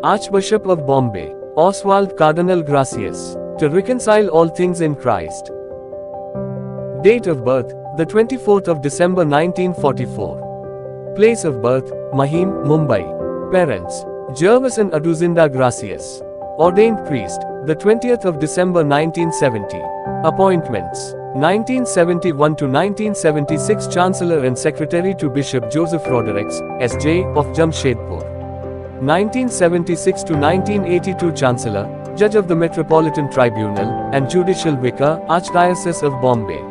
Archbishop of Bombay, Oswald Cardinal Gracias, to reconcile all things in Christ. Date of birth, the 24th of December 1944. Place of birth, Mahim, Mumbai. Parents, Jervis and Aduzinda Gracias. Ordained priest, the 20th of December 1970. Appointments, 1971 to 1976 Chancellor and Secretary to Bishop Joseph Rodericks, S.J., of Jamshedpur. 1976 to 1982 Chancellor, Judge of the Metropolitan Tribunal, and Judicial Vicar, Archdiocese of Bombay.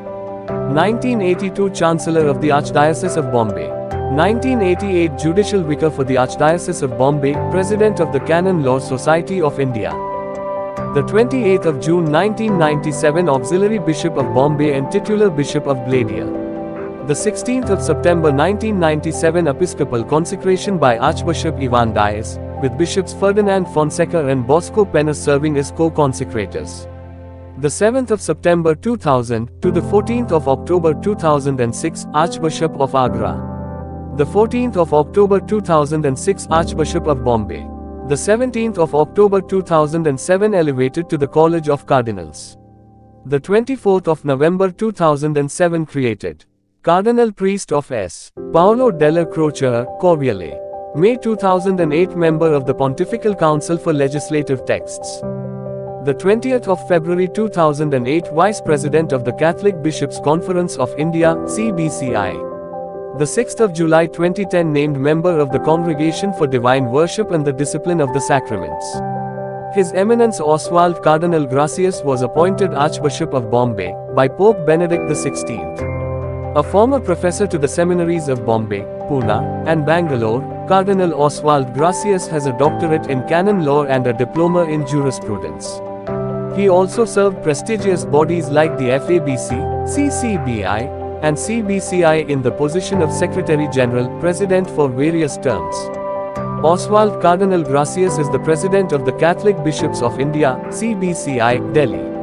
1982 Chancellor of the Archdiocese of Bombay. 1988 Judicial Vicar for the Archdiocese of Bombay, President of the Canon Law Society of India. The 28th of June 1997 Auxiliary Bishop of Bombay and Titular Bishop of Gladia. The 16th of September 1997 Episcopal consecration by Archbishop Ivan Diaz, with Bishops Ferdinand Fonseca and Bosco Pena serving as co-consecrators. The 7th of September 2000 to the 14th of October 2006 Archbishop of Agra. The 14th of October 2006 Archbishop of Bombay. The 17th of October 2007 elevated to the College of Cardinals. The 24th of November 2007 created Cardinal Priest of S. Paolo della Croce, Corviale. May 2008 Member of the Pontifical Council for Legislative Texts. The 20th of February 2008 Vice President of the Catholic Bishops' Conference of India, CBCI. The 6th of July 2010 named member of the Congregation for Divine Worship and the Discipline of the Sacraments. His Eminence Oswald Cardinal Gracias was appointed Archbishop of Bombay by Pope Benedict XVI. A former professor to the seminaries of Bombay, Pune, and Bangalore, Cardinal Oswald Gracias has a doctorate in canon law and a diploma in jurisprudence. He also served prestigious bodies like the FABC, CCBI, and CBCI in the position of Secretary General, President for various terms. Oswald Cardinal Gracias is the President of the Catholic Bishops of India, CBCI, Delhi.